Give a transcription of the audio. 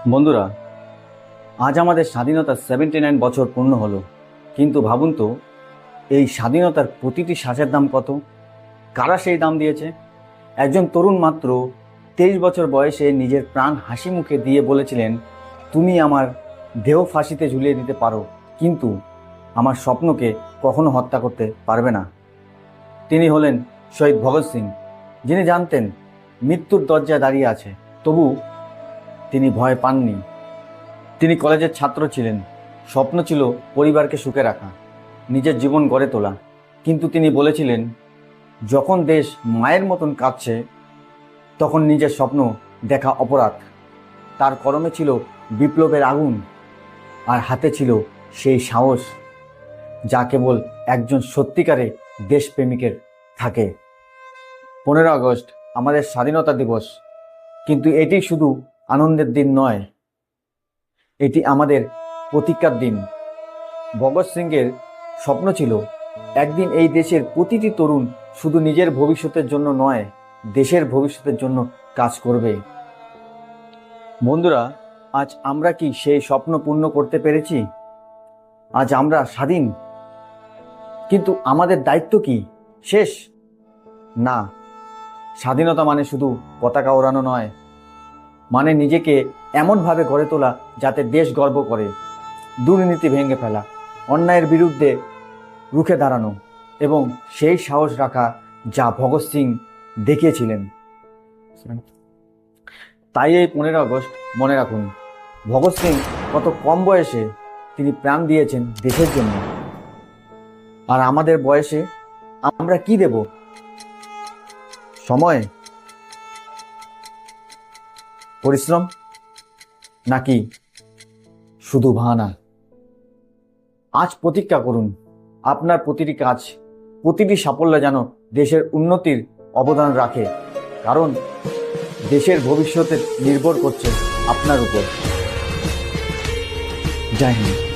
বন্ধুরা, আজ আমাদের স্বাধীনতার 79 বছর পূর্ণ হলো। কিন্তু ভাবুন তো, এই স্বাধীনতার প্রতিটি শ্বাসের দাম কত? কারা সেই দাম দিয়েছে? একজন তরুণ মাত্র 23 বছর বয়সে নিজের প্রাণ হাসি মুখে দিয়ে বলেছিলেন, তুমি আমার দেহ ফাঁসিতে ঝুলিয়ে দিতে পারো, কিন্তু আমার স্বপ্নকে কখনো হত্যা করতে পারবে না। তিনি হলেন শহীদ ভগৎ সিং, যিনি জানতেন মৃত্যুর দরজায় দাঁড়িয়ে আছে, তবু তিনি ভয় পাননি। তিনি কলেজের ছাত্র ছিলেন, স্বপ্ন ছিল পরিবারকে সুখে রাখা, নিজের জীবন গড়ে তোলা। কিন্তু তিনি বলেছিলেন, যখন দেশ মায়ের মতন কাঁদছে, তখন নিজের স্বপ্ন দেখা অপরাধ। তার কলমে ছিল বিপ্লবের আগুন, আর হাতে ছিল সেই সাহস যা কেবল একজন সত্যিকারে দেশপ্রেমিকের থাকে। 15 আগস্ট আমাদের স্বাধীনতা দিবস, কিন্তু এটি শুধু আনন্দের দিন নয়, এটি আমাদের প্রতিজ্ঞার দিন। ভগৎ সিংয়ের স্বপ্ন ছিল একদিন এই দেশের প্রতিটি তরুণ শুধু নিজের ভবিষ্যতের জন্য নয়, দেশের ভবিষ্যতের জন্য কাজ করবে। বন্ধুরা, আজ আমরা কি সেই স্বপ্ন পূর্ণ করতে পেরেছি? আজ আমরা স্বাধীন, কিন্তু আমাদের দায়িত্ব কি শেষ? না, স্বাধীনতা মানে শুধু পতাকা ওড়ানো নয়, মানে নিজেকে এমনভাবে গড়ে তোলা যাতে দেশ গর্ব করে, দুর্নীতি ভেঙে ফেলা, অন্যায়ের বিরুদ্ধে রুখে দাঁড়ানো এবং সেই সাহস রাখা যা ভগৎ সিং দেখিয়েছিলেন। তাই এই 15 আগস্ট মনে রাখুন, ভগৎ সিং কত কম বয়সে তিনি প্রাণ দিয়েছেন দেশের জন্য। আর আমাদের বয়সে আমরা কি দেব? সময়, পরিশ্রম, নাকি শুধু বাহানা? আজ প্রতিজ্ঞা করুন, আপনার প্রতিটি কাজ, প্রতিটি সাফল্য যেন দেশের উন্নতির অবদান রাখে, কারণ দেশের ভবিষ্যতে নির্ভর করছে আপনার উপর। জয় হিন্দ।